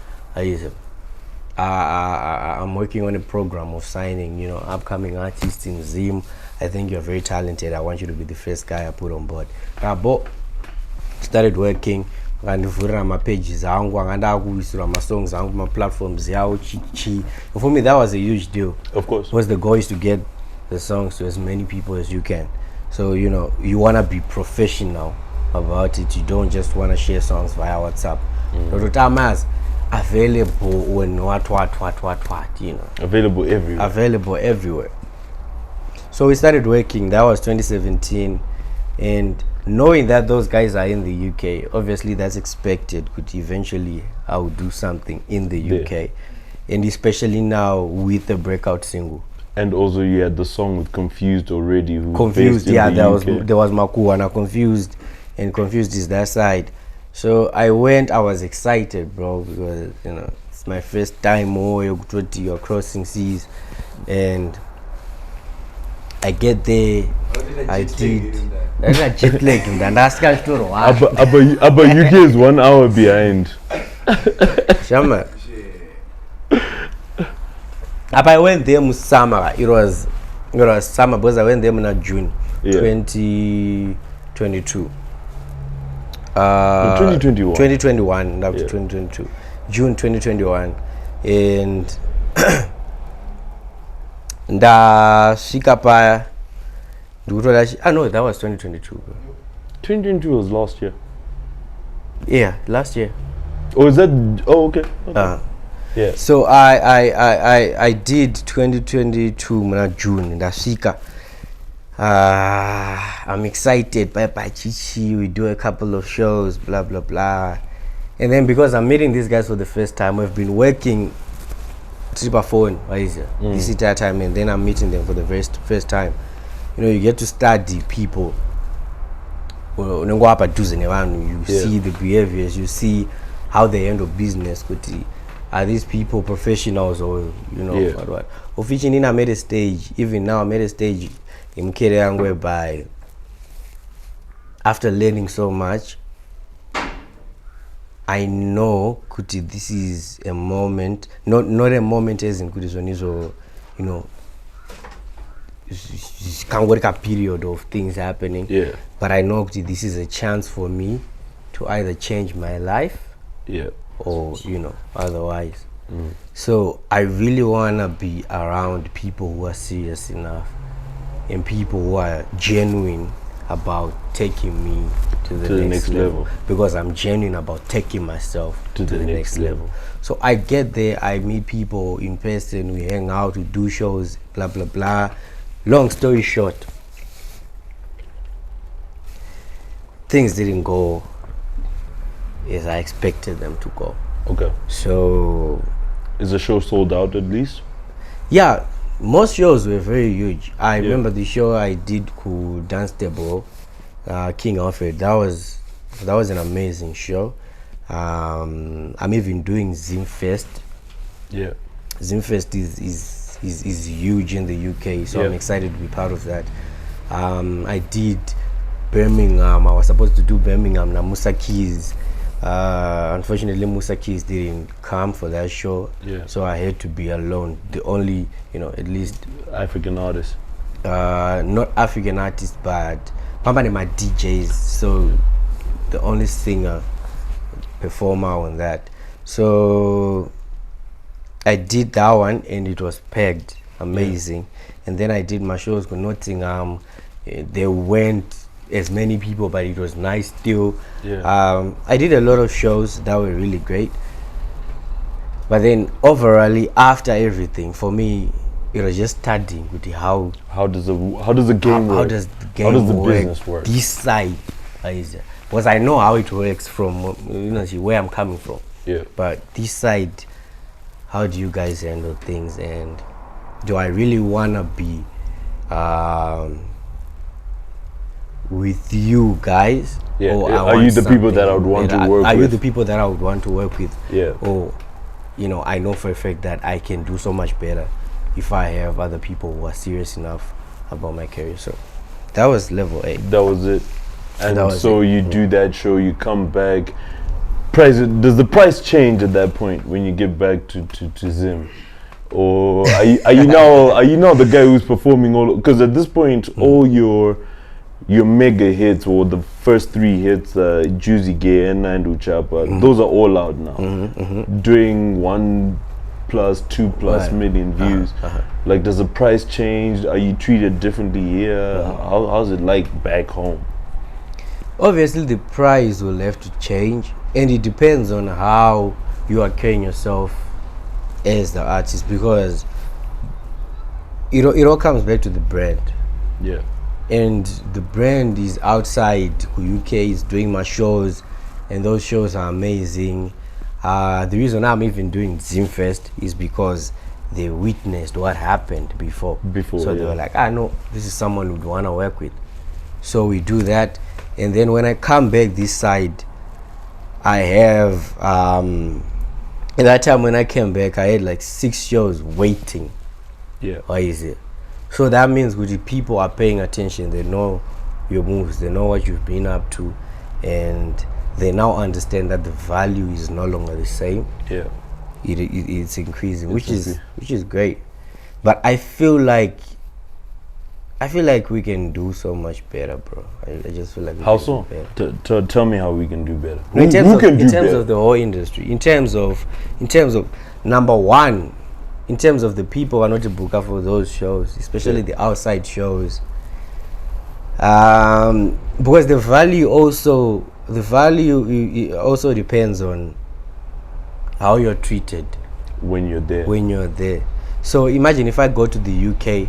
I'm working on a program of signing, you know, upcoming artists in Zim. I think you're very talented. I want you to be the first guy I put on board. Started working. And my pages, my songs, my platforms. For me, that was a huge deal. Of course. Because the goal is to get the songs to as many people as you can. So, you know, you want to be professional about it. You don't just want to share songs via WhatsApp. Available when you know. Available everywhere. So we started working. That was 2017, and knowing that those guys are in the UK, obviously that's expected. Could eventually I would do something in the UK, and especially now with the breakout single. And also you had the song with Confused already. Confused, yeah, there was Makuana Confused, and Confused is that side. So I was excited, bro, because you know it's my first time you're crossing seas, and I get there. I did. That's a jet lag, and that's got to Abba UK is 1 hour behind. Shama. I went there in summer. It was summer because I went there in June 2022. 2021 up to 2022, June 2021, and Shikapaya. No, that was 2022. 2022 was last year. Yeah, last year. Oh, is that? Oh, okay. Yeah. So I did 2022 June in Ashika. I'm excited. Bye Chichi. We do a couple of shows, blah blah blah, and then because I'm meeting these guys for the first time, we've been working tripa phone, this is that time, and then I'm meeting them for the first time. You know, you get to study people. You see the behaviors, you see how they handle business. Are these people professionals or what? Officially, I made a stage. Even now, I made a stage in career whereby after learning so much, I know this is a moment, not a moment as in Kudizonizo, can't work a period of things happening. Yeah. But I know this is a chance for me to either change my life, or otherwise. So I really wanna be around people who are serious enough and people who are genuine about taking me to the next level, because I'm genuine about taking myself to the next level. So I get there, I meet people in person, we hang out, we do shows, blah blah blah. Long story short, things didn't go as I expected them to go. Okay. So is the show sold out at least? Yeah, most shows were very huge. I remember the show I did called Dance Table, King of It. That was an amazing show. I'm even doing Zimfest. Yeah. Zimfest is huge in the UK, so I'm excited to be part of that. I did Birmingham. I was supposed to do Birmingham. Now Musa Keys. Unfortunately, Musa Keys didn't come for that show, so I had to be alone. The only, at least African artist. Not African artist, but Pamba my DJs. So the only singer, performer on that. So I did that one, and it was pegged, amazing. And then I did my shows with Nottingham. They went as many people, but it was nice still. I did a lot of shows that were really great, but then overall, after everything, for me, it was just studying with how does the game work? How does the game how does the work? business work? This side, because I know how it works from where I'm coming from. But this side, how do you guys handle things, and do I really wanna be with you guys? Or are you the people that I would want to work with? Are you the people that I would want to work with? Or I know for a fact that I can do so much better if I have other people who are serious enough about my career. So that was level 8. That was it. And so you do that show, you come back. Does the price change at that point when you get back to Zim? Or are you now the guy who's performing all? Because at this point, all your mega hits, or the first 3 hits, Juicy Gay and AneUnhu Chapa, those are all out now. Doing 1+, 2+ million views. Like, does the price change? Are you treated differently here? How's it like back home? Obviously, the price will have to change, and it depends on how you are carrying yourself as the artist, because it all comes back to the brand. And the brand is outside UK, is doing my shows, and those shows are amazing. The reason I'm even doing Zimfest is because they witnessed what happened before. So they were like, no, this is someone we'd want to work with. So we do that, and then when I come back this side, I have at that time when I came back, I had like 6 shows waiting. Why is it? So that means the people are paying attention. They know your moves, they know what you've been up to, and they now understand that the value is no longer the same. It's increasing, which is great. But I feel like we can do so much better, bro. I just feel like we how can so? do better. Tell me how we can do better. In terms of the whole industry, in terms of number one, in terms of the people who are not to book up for those shows, especially the outside shows, because the value also depends on how you're treated when you're there. So imagine if I go to the UK,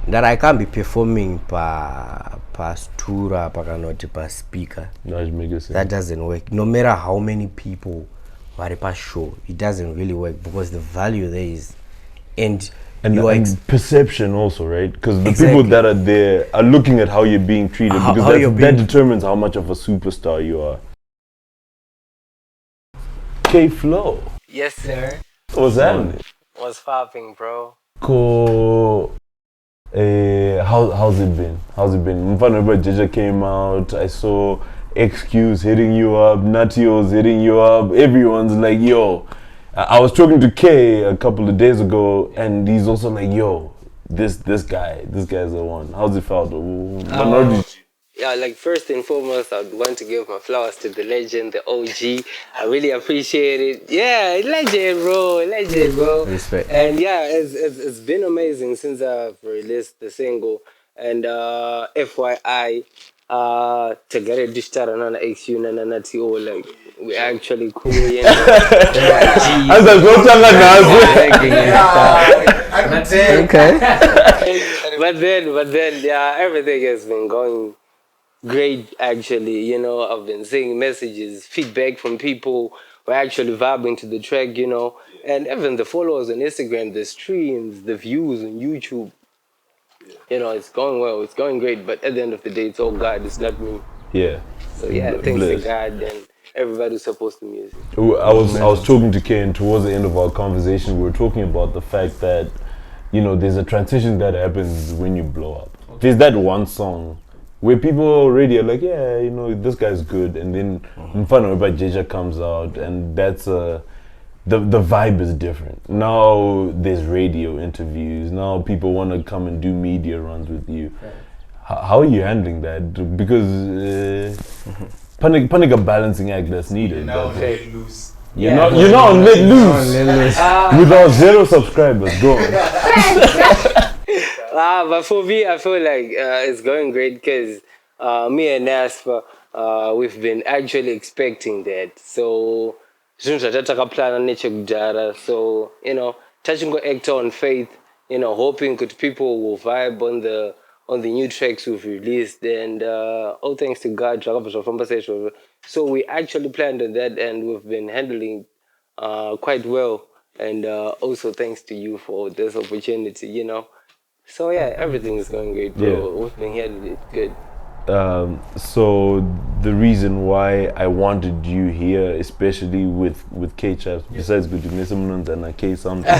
that I can't be performing per stura, per speaker. That doesn't work. No matter how many people are per show, it doesn't really work, because the value there is and And, your and perception also, right? Because the Exactly. people that are there are looking at how you're being treated, How because you're that being- determines how much of a superstar you are. KAYFLOW, yes, sir. what's happening? What's popping, bro? Cool. How's it been? How's it been? Mfano Jeja came out. I saw XQ's hitting you up, Natio's hitting you up. Everyone's like, yo. I was talking to Kay a couple of days ago, and he's also like, yo, this guy's the one. How's it felt? Yeah, like first and foremost, I'd want to give my flowers to the legend, the OG. I really appreciate it. Yeah, legend, bro. Respect. And yeah, it's been amazing since I've released the single. And FYI, to get a dish out on XU and TO, like we actually cool. You know? Okay. but then, yeah, everything has been going great, actually. You know, I've been seeing messages, feedback from people who are actually vibing to the track, you know, and even the followers on Instagram, the streams, the views on YouTube. You know, it's going well, it's going great, but at the end of the day, it's all God, it's not me. Yeah. So yeah, thanks to God and everybody who supports the music. I was talking to Ken towards the end of our conversation. We were talking about the fact that, you know, there's a transition that happens when you blow up. There's that one song where people already are like, yeah, you know, this guy's good, and then Mfano by Jeja comes out, and that's the vibe is different. Now there's radio interviews. Now people want to come and do media runs with you. How are you handling that? Because panic a balancing act that's needed. Now but, let loose. you're not let loose without 0 subscribers. Go on. But for me, I feel like it's going great because me and Nasfa, we've been actually expecting that. So, so, you know, touching go actor on faith, you know, hoping that people will vibe on the new tracks we've released, and all thanks to God. So we actually planned on that, and we've been handling quite well, and also thanks to you for this opportunity, you know. So yeah, everything is going great, bro. Yeah. We've been handling it good. So the reason why I wanted you here, especially with Chaps, besides good to miss and a K something. In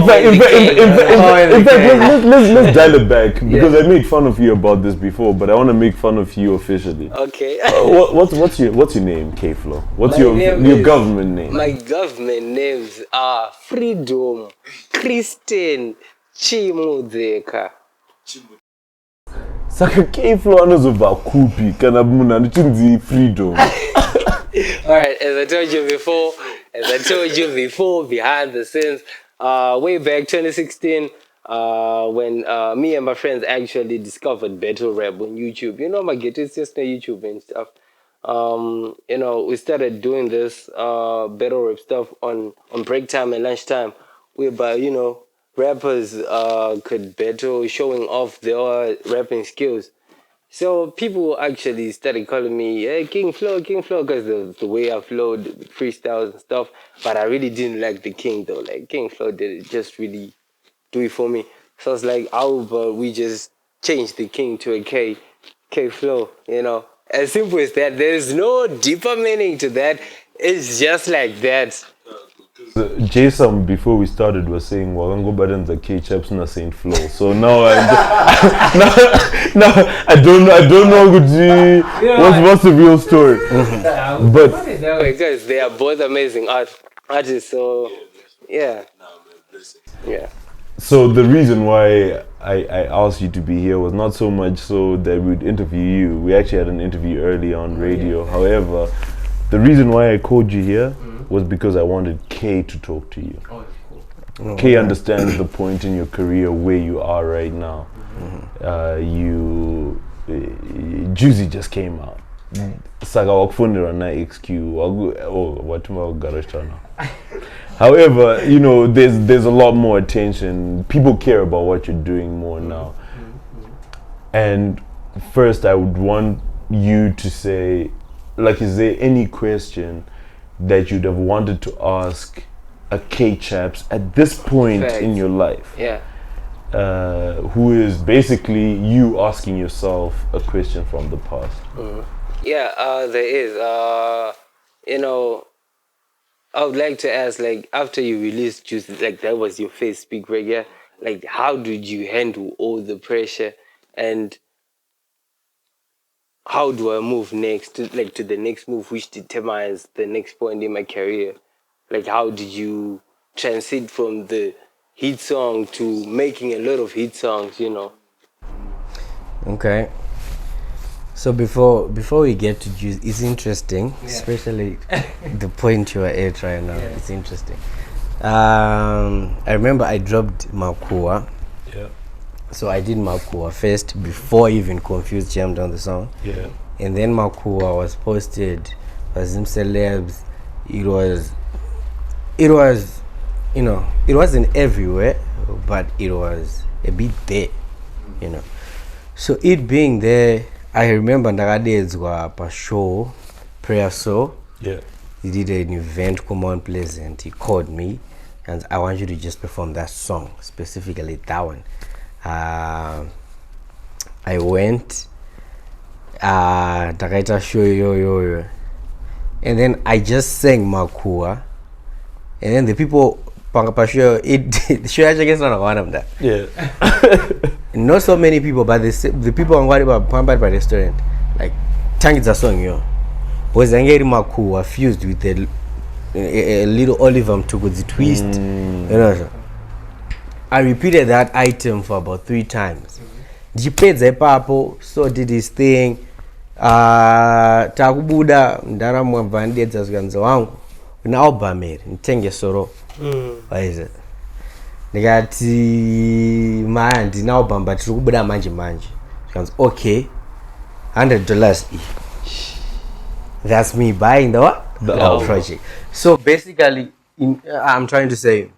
fact, let's dial it back, because I made fun of you about this before, but I want to make fun of you officially. Okay. What's your name, KAYFLOW? What's your government name? My government names are Freedom Christian Chimuzeka. Saka KAYFLOW anozobva kupi kana munhu anochinzi Freedom. Alright, as I told you before, behind the scenes, way back 2016, when me and my friends actually discovered battle rap on YouTube. You know, my get it's just on YouTube and stuff. You know, we started doing this battle rap stuff on break time and lunchtime, whereby, you know, rappers could battle, showing off their rapping skills. So people actually started calling me, hey, King Flow, because the way I flowed, freestyles and stuff. But I really didn't like the King though. Like King Flow did it just really do it for me. So I was like, how about we just change the King to a KAYFLOW, you know? As simple as that. There's no deeper meaning to that. It's just like that. Jaysome, before we started, was saying Wagango Baden's a Chaps na Saint Flow. So now I don't know what's the real story. But because they are both amazing artists, so yeah. So the reason why I asked you to be here was not so much so that we'd interview you. We actually had an interview early on radio. However, the reason why I called you here was because I wanted Kay to talk to you. Oh, cool. Kay understands the point in your career where you are right now. Juicy just came out. Saga wakufundira na XQ. Watuma garage channel. However, you know, there's a lot more attention. People care about what you're doing more now. And first, I would want you to say, like, is there any question that you'd have wanted to ask a Chaps at this point in your life. Yeah. Who is basically you asking yourself a question from the past. Yeah, there is. You know, I would like to ask, like, after you released Juice, like, that was your first big break, yeah? Like, how did you handle all the pressure, and how do I move next to the next move, which determines the next point in my career? Like, how did you transit from the hit song to making a lot of hit songs, you know? Okay. So before we get to Juice, it's interesting, especially the point you are at right now. Yeah. It's interesting. I remember I dropped Makua. Yeah. So I did Makua first before even Confused jammed on the song. Yeah. And then Makua was posted by Zim Celebs. It was, you know, it wasn't everywhere, but it was a bit there, you know. So it being there, I remember ndakadedzwa pa show, prayer show. Yeah. He did an event, Come On Pleasant. He called me, and I want you to just perform that song, specifically that one. I went, ndakaita show yo, and then I just sang Makua, and then the people panga pa show, the show actually gets on one of that. Yeah. Not so many people, but the people on what Pamba by restaurant, like Tangitza song yo, was angry Makua fused with a little olive to the twist. You know, I repeated that item for about 3 times. He played the papo, so did his thing. Takubuda ndara mwavandedza zganzo wangu na album iri nitenge soro. Waize. Ndikati maya ndina album but tiri kubuda manje. Zganzo okay. $100 That's me buying the project. So basically I'm trying to say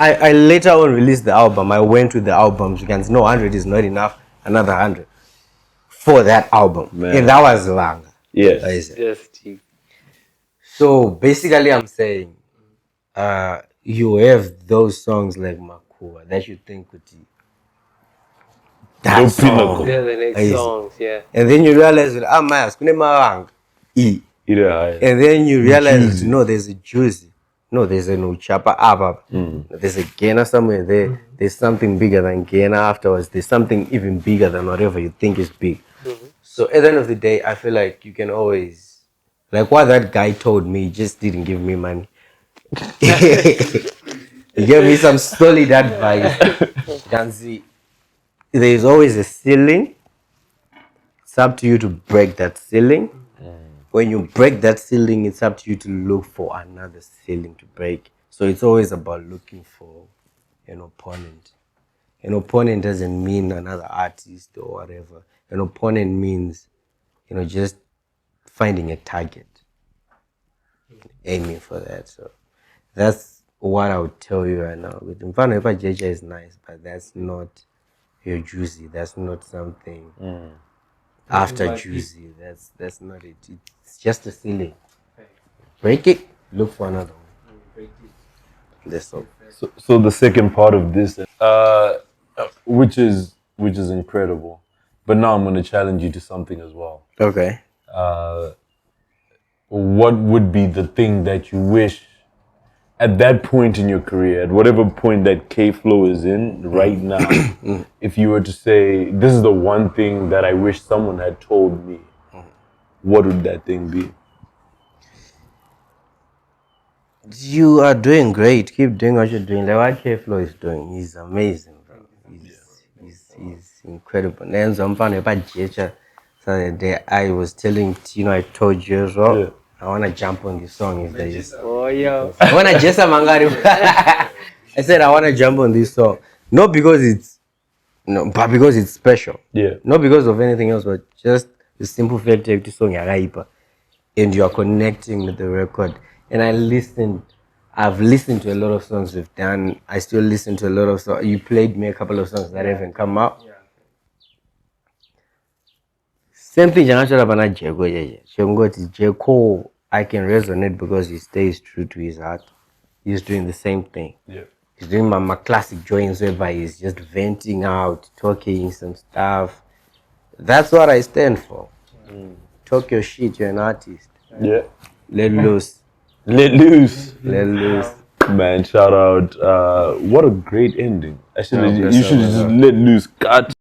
I later on released the album. I went with the albums because no 100 is not enough, another 100 for that album. Man. And that was long. Yes. Yes. So basically I'm saying you have those songs like Makua that you think would be that song. Yeah, the next songs, yeah. And then you realize that and then you realize no, there's a Juicy. No, there's a Uchapa Ava. There's a Gena somewhere there. There's something bigger than Gena afterwards. There's something even bigger than whatever you think is big. So at the end of the day, I feel like you can always, like what that guy told me, he just didn't give me money. He gave me some solid advice. You can see, there's always a ceiling. It's up to you to break that ceiling. When you break that ceiling, it's up to you to look for another ceiling to break. So it's always about looking for an opponent. An opponent doesn't mean another artist or whatever. An opponent means, just finding a target, aiming for that. So that's what I would tell you right now. With Mfano Epa JJ is nice, but that's not your Juicy. That's not something after Juicy. That's not it. It's just a ceiling. Break it, look for another one. That's all. So the second part of this, which is incredible, but now I'm going to challenge you to something as well. Okay. What would be the thing that you wish at that point in your career, at whatever point that KAYFLOW is in right now, if you were to say, this is the one thing that I wish someone had told me, what would that thing be? You are doing great. Keep doing what you're doing. Like what KAYFLOW is doing, he's amazing, bro. He's incredible. Enzo, so the day I was telling Tino, I told you as well. Yeah. I want to jump on this song if there is. Oh, yeah. I want to Jaysome Mangari. I said I want to jump on this song. Not because but because it's special. Yeah. Not because of anything else, but just the simple fact that this song and you are connecting with the record. And I've listened to a lot of songs we've done. I still listen to a lot of songs. You played me a couple of songs that haven't come out. Yeah. Same thing, Jeko, I can resonate because he stays true to his heart. he's doing the same thing. Yeah. He's doing my classic joints whereby he's just venting out, talking some stuff. That's what I stand for. Talk your shit, you're an artist. Yeah. Let loose. Let loose. Let loose. Man, shout out. What a great ending. Actually, Yeah, bless you her, should bless just her. let loose. Cut.